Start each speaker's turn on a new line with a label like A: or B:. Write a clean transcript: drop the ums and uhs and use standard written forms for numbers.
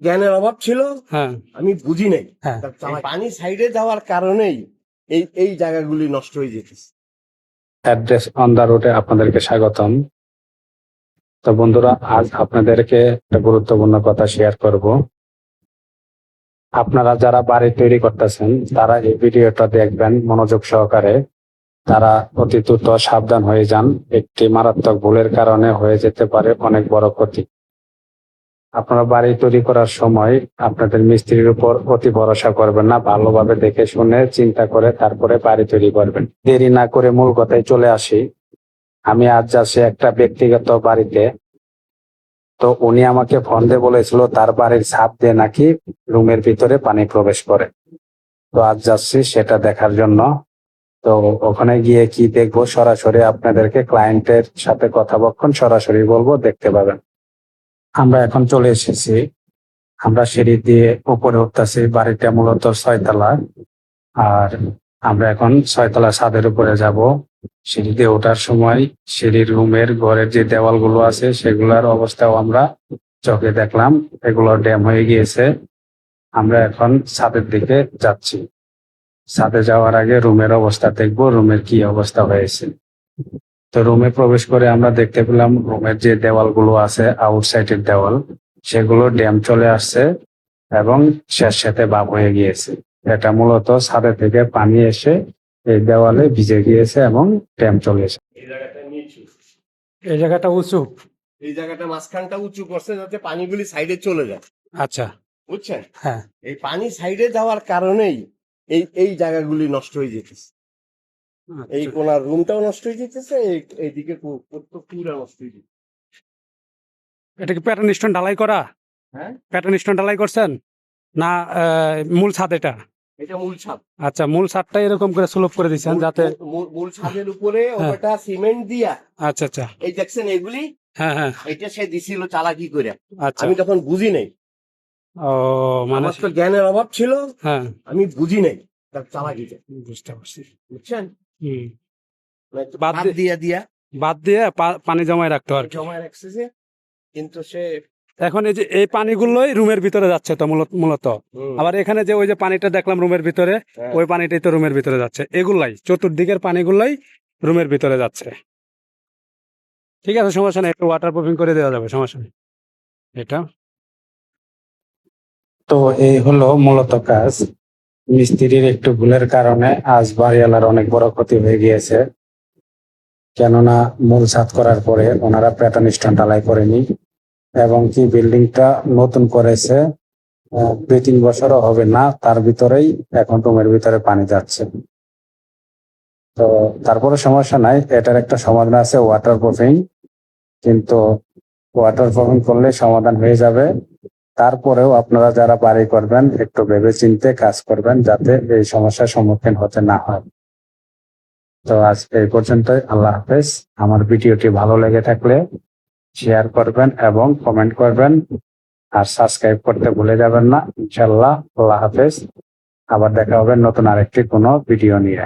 A: জ্ঞানের অভাব ছিল,
B: হ্যাঁ
A: আমি বুঝি নাই।
B: হ্যাঁ
A: পানি সাইডে যাওয়ার কারণেই এই জায়গাগুলি নষ্ট হয়ে যেতেছে।
C: অ্যাড্রেস অন দা রোডে আপনাদেরকে স্বাগতম। তো বন্ধুরা, আজ আপনাদেরকে একটা গুরুত্বপূর্ণ কথা শেয়ার করব। আপনারা যারা বাড়ি তৈরি করতেছেন তারা এই ভিডিওটা দেখবেন মনোযোগ সহকারে। তারা অতি দ্রুত সাবধান হয়ে যান। একটি মারাত্মক ভুলের কারণে হয়ে যেতে পারে অনেক বড় ক্ষতি। আপনারা বাড়ি তৈরি করার সময় আপনাদের মিস্ত্রির উপর অতি ভরসা করবেন না। ভালোভাবে দেখে শুনে চিন্তা করে তারপরে বাড়ি তৈরি করবেন। দেরি না করে মূল কথায় চলে আসি। আমি আজ যাচ্ছি একটা ব্যক্তিগত বাড়িতে। তো উনি আমাকে ফোন দিয়ে বলেছিল তার বাড়ির ছাদ দিয়ে নাকি রুমের ভিতরে পানি প্রবেশ করে। তো আজ যাচ্ছি সেটা দেখার জন্য। তো ওখানে গিয়ে কি দেখবো সরাসরি আপনাদেরকে ক্লায়েন্টের সাথে কথাবার্তা সরাসরি বলবো, দেখতে পাবেন। আমরা এখন চলে এসেছি। আমরা সিঁড়ি দিয়ে উপরে উঠতেছি। বাড়িটা মূলত 6 তলা। আর আমরা এখন 6 তলা ছাদের উপরে যাব। সিঁড়ি দিয়ে ওঠার সময় সিঁড়ির রুমের ঘরের যে দেওয়ালগুলো আছে সেগুলোর অবস্থাও আমরা চোখে দেখলাম, এগুলো ড্যাম হয়ে গিয়েছে। আমরা এখন ছাদের দিকে যাচ্ছি। ছাদে যাওয়ার আগে রুমের অবস্থা দেখবো, রুমের কি অবস্থা হয়েছে। তো রুমে প্রবেশ করে আমরা দেখতে পেলাম রুমের যে দেওয়ালগুলো আছে, আউটসাইডের দেওয়াল, সেগুলো ড্যাম চলে আসছে এবং স্যাঁতস্যাঁতে ভাব হয়ে গিয়েছে। এটা মূলত ছাদে থেকে পানি এসে এই দেওয়ালে ভিজে গিয়েছে এবং ড্যাম চলে এসেছে।
A: এই জায়গাটা নিচু,
B: এই জায়গাটা উঁচু।
A: এই জায়গাটা মাঝখানটা উঁচু করছে যাতে পানিগুলি সাইডে চলে যায়।
B: আচ্ছা
A: বুঝছেন?
B: হ্যাঁ
A: এই পানি সাইডে যাওয়ার কারণেই এই জায়গাগুলি নষ্ট হয়ে যেতেছে। এই
B: আচ্ছা।
A: কোনার রুমটাও নষ্ট হয়ে যেতেছে, এইদিকে পুরা নষ্ট হয়ে যেতেছে।
B: এটা কি প্যাটার্ন স্টোন ঢালাই করা?
A: হ্যাঁ,
B: প্যাটার্ন স্টোন ঢালাই করছেন না মূল ছাদ এটা?
A: এটা মূল ছাদ।
B: আচ্ছা, মূল ছাদটা এরকম করে স্লোপ করে দিচ্ছেন যাতে
A: মূল ছাদের উপরে
B: হ্যাঁ।
A: ওটা সিমেন্ট দিয়া,
B: আচ্ছা আচ্ছা
A: এই দেখছেন এগুলি,
B: হ্যাঁ হ্যাঁ
A: এটা সে দিছিল চালাকি করে।
B: আচ্ছা।
A: আমি তখন বুঝি নাই।
B: ও মানে
A: আমার তো জ্ঞানের অভাব ছিল,
B: হ্যাঁ
A: আমি বুঝি নাই তার চালাকিটা।
B: বুঝতে পারছি।
A: বুঝছেন?
B: হুম।
A: মানে একটু
B: বাদ
A: বাদ
B: দিয়ে-
A: দিয়া
B: বাদ দিয়ে পানি জমায় রাখতো আর কি।
A: জমায় রাখছে যে, কিন্তু সে
B: এখন এই যে এই পানিগুলোই রুমের ভিতরে যাচ্ছে তো মূলত। আবার এখানে যে ওই যে পানিটা দেখলাম রুমের ভিতরে,
A: হ্যাঁ।
B: ওই পানিটাই তো রুমের ভিতরে যাচ্ছে। এগুলাই চতুর্দিকের পানিগুলাই রুমের ভিতরে যাচ্ছে। ঠিক আছে, সমস্যা নেই, একটু ওয়াটার প্রুফিং করে দেওয়া যাবে, সমস্যা নেই এটা।
C: তো এই হলো মূলত কাজ। মিস্ত্রির একটু ভুলের কারণে আজ বাড়িওয়ালার অনেক বড় ক্ষতি হয়ে গিয়েছে। কেননা মূল ছাদ করার পরে ওনারা প্যাটার্ন স্টোন ঢালাই করেনি এবং কি বিল্ডিংটা নতুন করেছে। 2-3 বছরও হবে না, তার ভিতরেই এখন রুমের ভিতরে পানি যাচ্ছে। তো তারপরে সমস্যা নাই, এটার একটা সমাধান আছে, ওয়াটার প্রুফিং। কিন্তু ওয়াটার প্রুফিং করলে সমাধান হয়ে যাবে। তারপরেও আপনারা যারা বাড়ি করবেন একটু ভেবে চিন্তে কাজ করবেন যাতে এই সমস্যার সম্মুখীন হতে না হয়। তো আজ এই পর্যন্তই। আল্লাহ হাফেজ। আমার ভিডিওটি ভালো লেগে থাকলে শেয়ার করবেন এবং কমেন্ট করবেন, আর সাবস্ক্রাইব করতে ভুলে যাবেন না। ইনশাল্লাহ। আল্লাহ হাফেজ। আবার দেখা হবে নতুন আরেকটি কোনো ভিডিও নিয়ে।